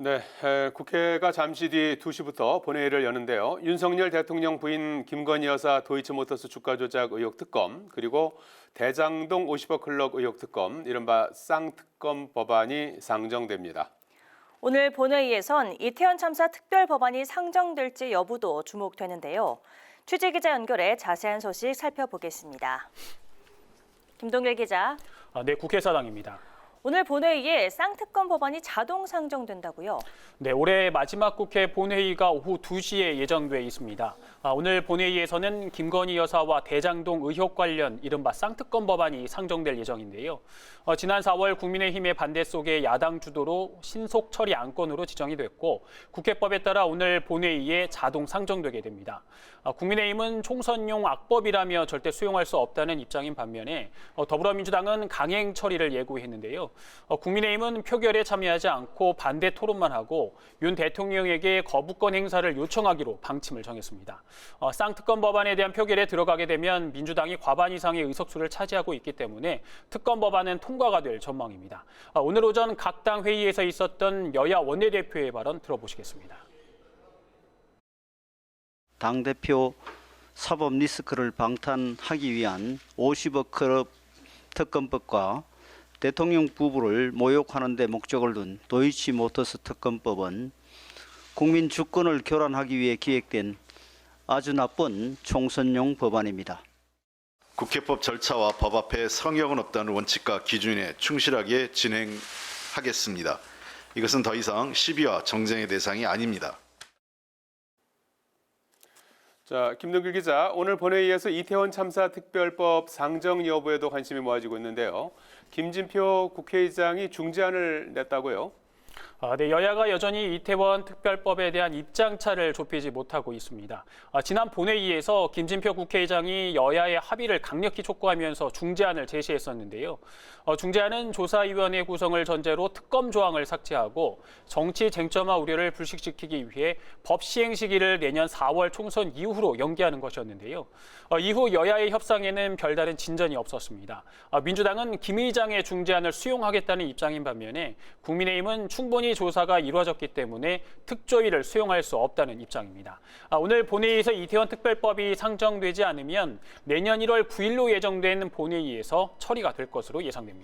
네, 국회가 잠시 뒤 2시부터 본회의를 여는데요. 윤석열 대통령 부인 김건희 여사 도이치모터스 주가 조작 의혹 특검, 그리고 대장동 50억 클럽 의혹 특검, 이른바 쌍특검 법안이 상정됩니다. 오늘 본회의에선 이태원 참사 특별 법안이 상정될지 여부도 주목되는데요. 취재기자 연결해 자세한 소식 살펴보겠습니다. 김동일 기자. 네, 국회의사당입니다. 오늘 본회의에 쌍특검 법안이 자동 상정된다고요? 네, 올해 마지막 국회 본회의가 오후 2시에 예정돼 있습니다. 오늘 본회의에서는 김건희 여사와 대장동 의혹 관련 이른바 쌍특검 법안이 상정될 예정인데요. 지난 4월 국민의힘의 반대 속에 야당 주도로 신속 처리 안건으로 지정이 됐고 국회법에 따라 오늘 본회의에 자동 상정되게 됩니다. 국민의힘은 총선용 악법이라며 절대 수용할 수 없다는 입장인 반면에 더불어민주당은 강행 처리를 예고했는데요. 국민의힘은 표결에 참여하지 않고 반대 토론만 하고 윤 대통령에게 거부권 행사를 요청하기로 방침을 정했습니다. 쌍특검 법안에 대한 표결에 들어가게 되면 민주당이 과반 이상의 의석수를 차지하고 있기 때문에 특검 법안은 통과가 될 전망입니다. 오늘 오전 각 당 회의에서 있었던 여야 원내대표의 발언 들어보시겠습니다. 당대표 사법 리스크를 방탄하기 위한 50억 클럽 특검법과 대통령 부부를 모욕하는 데 목적을 둔 도이치모터스 특검법은 국민 주권을 교란하기 위해 기획된 아주 나쁜 총선용 법안입니다. 국회법 절차와 법 앞에 성역은 없다는 원칙과 기준에 충실하게 진행하겠습니다. 이것은 더 이상 시비와 정쟁의 대상이 아닙니다. 자, 김동길 기자, 오늘 본회의에서 이태원 참사 특별법 상정 여부에도 관심이 모아지고 있는데요. 김진표 국회의장이 중재안을 냈다고요? 네, 여야가 여전히 이태원 특별법에 대한 입장차를 좁히지 못하고 있습니다. 지난 본회의에서 김진표 국회의장이 여야의 합의를 강력히 촉구하면서 중재안을 제시했었는데요. 중재안은 조사위원회 구성을 전제로 특검 조항을 삭제하고 정치 쟁점화 우려를 불식시키기 위해 법 시행 시기를 내년 4월 총선 이후로 연기하는 것이었는데요. 이후 여야의 협상에는 별다른 진전이 없었습니다. 민주당은 김 의장의 중재안을 수용하겠다는 입장인 반면에 국민의힘은 충분히 조사가 이루어졌기 때문에 특조위를 수용할 수 없다는 입장입니다. 오늘 본회의에서 이태원 특별법이 상정되지 않으면 내년 1월 9일로 예정된 본회의에서 처리가 될 것으로 예상됩니다.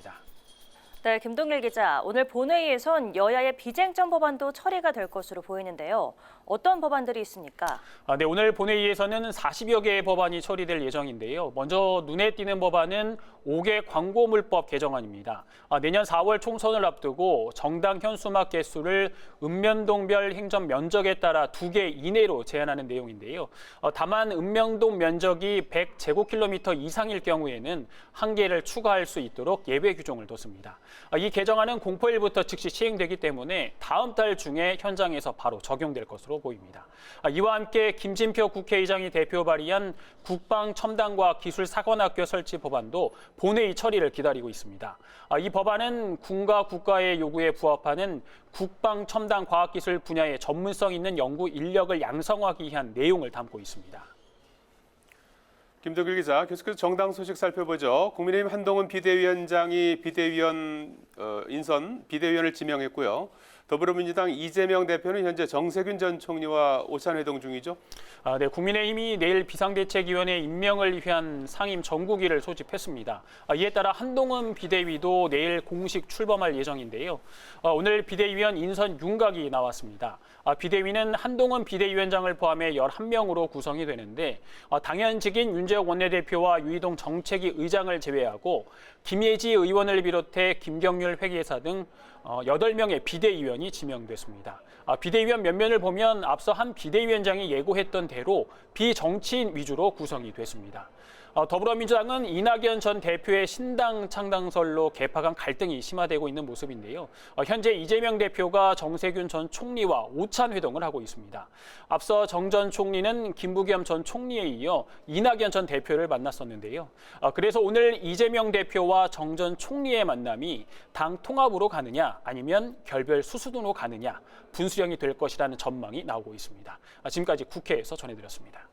네, 김동일 기자. 오늘 본회의에선 여야의 비쟁점 법안도 처리가 될 것으로 보이는데요. 어떤 법안들이 있습니까? 네, 오늘 본회의에서는 40여 개의 법안이 처리될 예정인데요. 먼저 눈에 띄는 법안은 5개 광고물법 개정안입니다. 내년 4월 총선을 앞두고 정당 현수막 개수를 읍면동별 행정 면적에 따라 2개 이내로 제한하는 내용인데요. 다만 읍면동 면적이 100제곱킬로미터 이상일 경우에는 1개를 추가할 수 있도록 예외 규정을 뒀습니다. 이 개정안은 공포일부터 즉시 시행되기 때문에 다음 달 중에 현장에서 바로 적용될 것으로 보입니다. 이와 함께 김진표 국회의장이 대표 발의한 국방첨단과학 기술사관학교 설치 법안도 본회의 처리를 기다리고 있습니다. 이 법안은 군과 국가의 요구에 부합하는 국방첨단과학기술 분야의 전문성 있는 연구 인력을 양성하기 위한 내용을 담고 있습니다. 김동길 기자, 계속해서 정당 소식 살펴보죠. 국민의힘 한동훈 비대위원장이 비대위원 비대위원을 지명했고요. 더불어민주당 이재명 대표는 현재 정세균 전 총리와 오찬회동 중이죠. 네, 국민의힘이 내일 비상대책위원회 임명을 위한 상임 전국위를 소집했습니다. 이에 따라 한동훈 비대위도 내일 공식 출범할 예정인데요. 오늘 비대위원 인선 윤곽이 나왔습니다. 비대위는 한동훈 비대위원장을 포함해 11명으로 구성이 되는데 당연직인 윤재욱 원내대표와 유이동 정책위 의장을 제외하고 김예지 의원을 비롯해 김경률 회계사 등 8명의 비대위원이 지명됐습니다. 비대위원 면면을 보면 앞서 한 비대위원장이 예고했던 대로 비정치인 위주로 구성이 됐습니다. 더불어민주당은 이낙연 전 대표의 신당 창당설로 개파 간 갈등이 심화되고 있는 모습인데요. 현재 이재명 대표가 정세균 전 총리와 오찬 회동을 하고 있습니다. 앞서 정 전 총리는 김부겸 전 총리에 이어 이낙연 전 대표를 만났었는데요. 그래서 오늘 이재명 대표와 정 전 총리의 만남이 당 통합으로 가느냐 아니면 결별 수순으로 가느냐 분수령이 될 것이라는 전망이 나오고 있습니다. 지금까지 국회에서 전해드렸습니다.